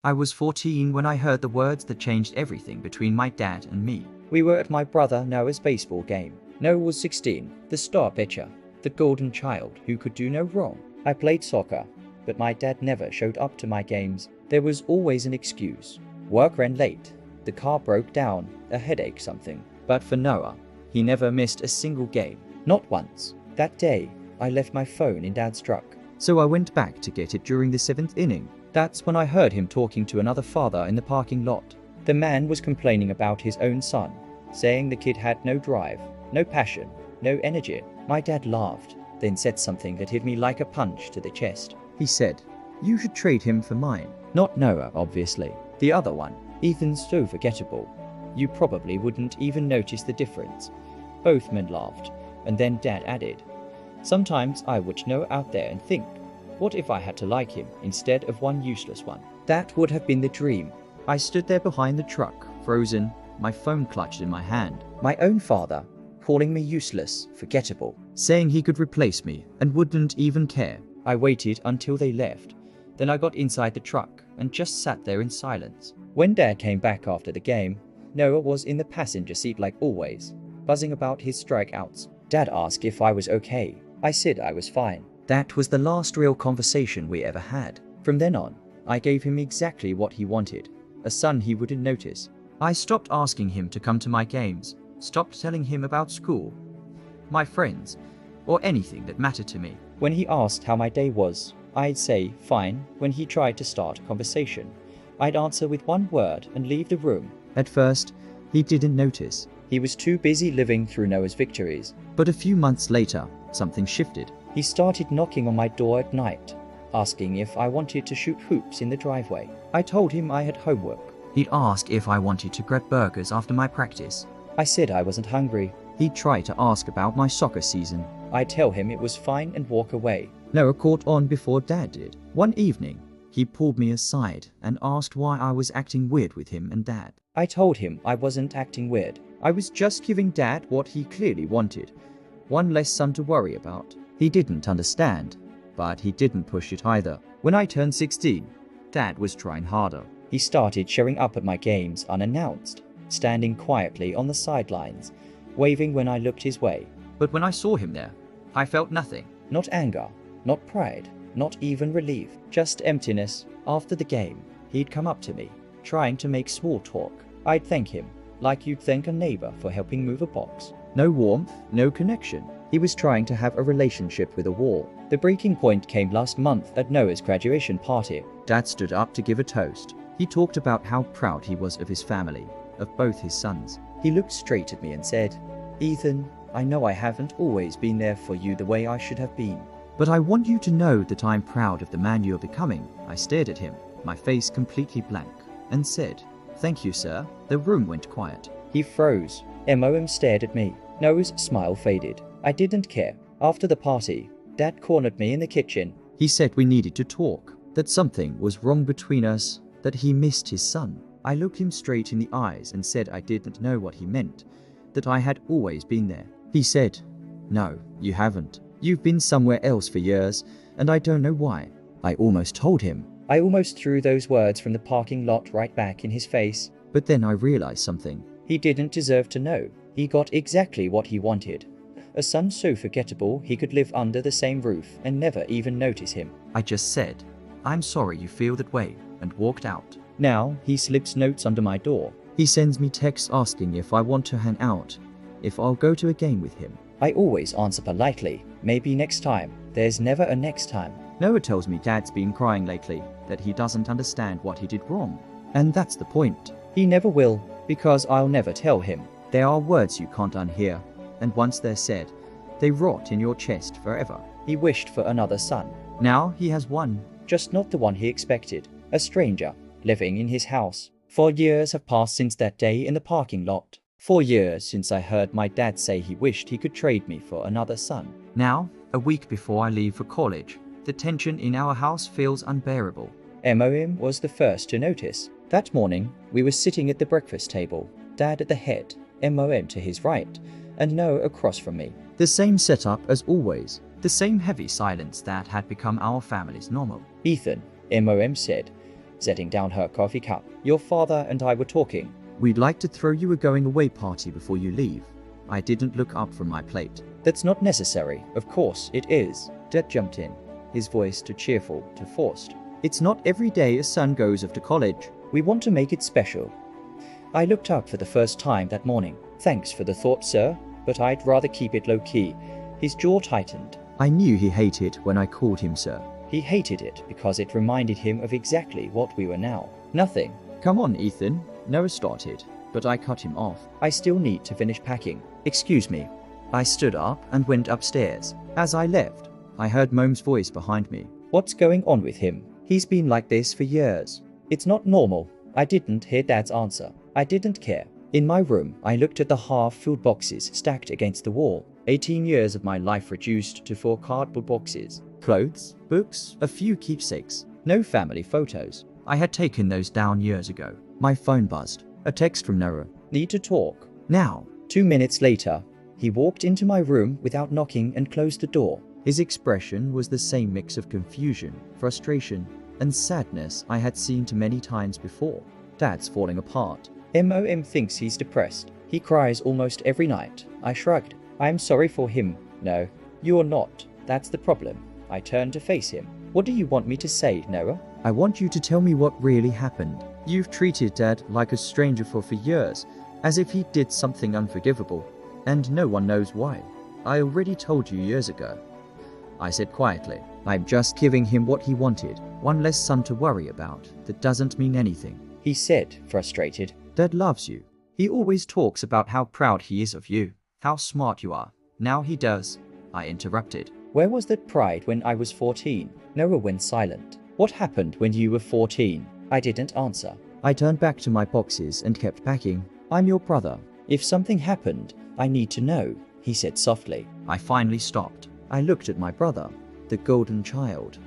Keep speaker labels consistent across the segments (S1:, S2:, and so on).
S1: I was 14 when I heard the words that changed everything between my dad and me.
S2: We were at my brother Noah's baseball game. Noah was 16, the star pitcher, the golden child who could do no wrong. I played soccer, but my dad never showed up to my games. There was always an excuse. Work ran late, the car broke down, a headache, something. But for Noah, he never missed a single game. Not once. That day, I left my phone in Dad's truck.
S1: So I went back to get it during the 7th inning.
S2: That's when I heard him talking to another father in the parking lot. The man was complaining about his own son, saying the kid had no drive, no passion, no energy. My dad laughed, then said something that hit me like a punch to the chest.
S1: He said, "You should trade him for mine."
S2: Not Noah, obviously. The other one. Ethan's so forgettable. You probably wouldn't even notice the difference. Both men laughed, and then Dad added, "Sometimes I watch Noah out there and think, what if I had to like him instead of one useless one?" That would have been the dream.
S1: I stood there behind the truck, frozen, my phone clutched in my hand.
S2: My own father, calling me useless, forgettable.
S1: Saying he could replace me and wouldn't even care.
S2: I waited until they left. Then I got inside the truck and just sat there in silence. When Dad came back after the game, Noah was in the passenger seat like always, buzzing about his strikeouts. Dad asked if I was okay. I said I was fine.
S1: That was the last real conversation we ever had.
S2: From then on, I gave him exactly what he wanted, a son he wouldn't notice.
S1: I stopped asking him to come to my games, stopped telling him about school, my friends, or anything that mattered to me.
S2: When he asked how my day was, I'd say, fine. When he tried to start a conversation, I'd answer with one word and leave the room.
S1: At first, he didn't notice.
S2: He was too busy living through Noah's victories.
S1: But a few months later, something shifted.
S2: He started knocking on my door at night, asking if I wanted to shoot hoops in the driveway. I told him I had homework.
S1: He'd ask if I wanted to grab burgers after my practice.
S2: I said I wasn't hungry.
S1: He'd try to ask about my soccer season.
S2: I'd tell him it was fine and walk away.
S1: Noah caught on before Dad did. One evening, he pulled me aside and asked why I was acting weird with him and Dad.
S2: I told him I wasn't acting weird. I was just giving Dad what he clearly wanted. One less son to worry about.
S1: He didn't understand, but he didn't push it either. When I turned 16, Dad was trying harder.
S2: He started showing up at my games unannounced, standing quietly on the sidelines, waving when I looked his way.
S1: But when I saw him there, I felt nothing.
S2: Not anger, not pride, not even relief, just emptiness. After the game, he'd come up to me, trying to make small talk. I'd thank him, like you'd thank a neighbor for helping move a box. No warmth, no connection. He was trying to have a relationship with a wall. The breaking point came last month at Noah's graduation party.
S1: Dad stood up to give a toast. He talked about how proud he was of his family, of both his sons.
S2: He looked straight at me and said, "Ethan, I know I haven't always been there for you the way I should have been.
S1: But I want you to know that I'm proud of the man you're becoming." I stared at him, my face completely blank, and said, "Thank you, sir." The room went quiet.
S2: He froze. MOM stared at me. Noah's smile faded. I didn't care. After the party, Dad cornered me in the kitchen.
S1: He said we needed to talk, that something was wrong between us, that he missed his son. I looked him straight in the eyes and said I didn't know what he meant, that I had always been there. He said, "No, you haven't. You've been somewhere else for years, and I don't know why." I almost told him.
S2: I almost threw those words from the parking lot right back in his face.
S1: But then I realized something.
S2: He didn't deserve to know. He got exactly what he wanted. A son so forgettable he could live under the same roof and never even notice him.
S1: I just said, "I'm sorry you feel that way," and walked out.
S2: Now he slips notes under my door.
S1: He sends me texts asking if I want to hang out, if I'll go to a game with him.
S2: I always answer politely, maybe next time. There's never a next time.
S1: Noah tells me Dad's been crying lately, that he doesn't understand what he did wrong. And that's the point.
S2: He never will, because I'll never tell him.
S1: There are words you can't unhear, and once they're said, they rot in your chest forever.
S2: He wished for another son.
S1: Now he has one.
S2: Just not the one he expected. A stranger, living in his house. 4 years have passed since that day in the parking lot. 4 years since I heard my dad say he wished he could trade me for another son.
S1: Now, a week before I leave for college, the tension in our house feels unbearable.
S2: MOM was the first to notice. That morning, we were sitting at the breakfast table, Dad at the head, MOM to his right, and Noah across from me.
S1: The same setup as always, the same heavy silence that had become our family's normal.
S2: "Ethan," MOM said, setting down her coffee cup. Your father and I were talking.
S1: We'd like to throw you a going-away party before you leave. I didn't look up from my plate.
S2: That's not necessary. Of course it is. Dad jumped in, his voice too cheerful to forced.
S1: It's not every day a son goes off to college.
S2: We want to make it special. I looked up for the first time that morning. Thanks for the thought, sir, but I'd rather keep it low-key. His jaw tightened.
S1: I knew he hated when I called him sir.
S2: He hated it because it reminded him of exactly what we were now. Nothing.
S1: Come on, Ethan. Noah started, but I cut him off.
S2: I still need to finish packing.
S1: Excuse me. I stood up and went upstairs. As I left, I heard Mom's voice behind me.
S2: What's going on with him? He's been like this for years. It's not normal. I didn't hear Dad's answer. I didn't care. In my room, I looked at the half-filled boxes stacked against the wall. 18 years of my life reduced to 4 cardboard boxes.
S1: Clothes, books, a few keepsakes.
S2: No family photos.
S1: I had taken those down years ago. My phone buzzed. A text from Noah.
S2: Need to talk.
S1: Now.
S2: 2 minutes later, he walked into my room without knocking and closed the door.
S1: His expression was the same mix of confusion, frustration, and sadness I had seen too many times before. Dad's falling apart.
S2: Mom thinks he's depressed. He cries almost every night. I shrugged. I'm sorry for him. No, you're not. That's the problem. I turned to face him. What do you want me to say, Noah?
S1: I want you to tell me what really happened. You've treated Dad like a stranger for years, as if he did something unforgivable, and no one knows why. I already told you years ago. I said quietly. I'm just giving him what he wanted, one less son to worry about. That doesn't mean anything.
S2: He said, frustrated.
S1: Dad loves you. He always talks about how proud he is of you, how smart you are. Now he does. I interrupted.
S2: Where was that pride when I was 14? Noah went silent. What happened when you were 14? I didn't answer.
S1: I turned back to my boxes and kept packing. I'm your brother.
S2: If something happened, I need to know, he said softly.
S1: I finally stopped. I looked at my brother, the golden child,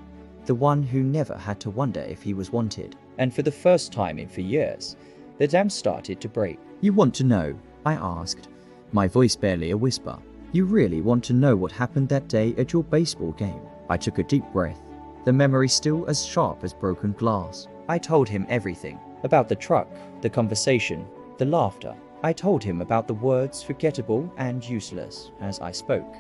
S1: the one who never had to wonder if he was wanted.
S2: And for the first time in 4 years, the dam started to break.
S1: You want to know? I asked, my voice barely a whisper. You really want to know what happened that day at your baseball game? I took a deep breath, the memory still as sharp as broken glass.
S2: I told him everything. About the truck, the conversation, the laughter. I told him about the words forgettable and useless as I spoke.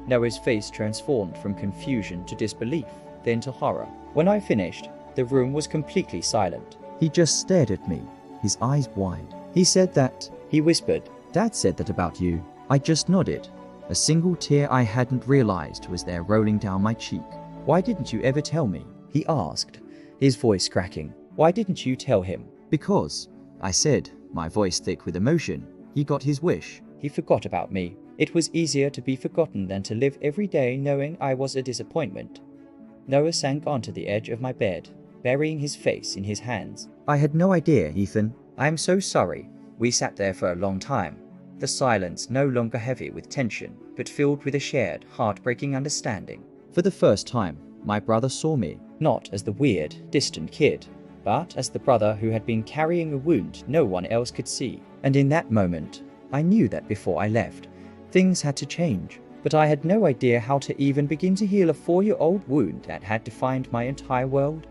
S2: Noah's face transformed from confusion to disbelief, then to horror. When I finished, the room was completely silent.
S1: He just stared at me, his eyes wide. He said that,
S2: he whispered.
S1: Dad said that about you. I just nodded. A single tear I hadn't realized was there rolling down my cheek.
S2: Why didn't you ever tell me? He asked, his voice cracking. Why didn't you tell him?
S1: Because, I said, my voice thick with emotion. He got his wish.
S2: He forgot about me. It was easier to be forgotten than to live every day knowing I was a disappointment. Noah sank onto the edge of my bed, burying his face in his hands.
S1: I had no idea, Ethan.
S2: I am so sorry. We sat there for a long time. The silence no longer heavy with tension, but filled with a shared, heartbreaking understanding.
S1: For the first time, my brother saw me.
S2: Not as the weird, distant kid, but as the brother who had been carrying a wound no one else could see. And in that moment, I knew that before I left, things had to change. But I had no idea how to even begin to heal a 4-year-old wound that had defined my entire world.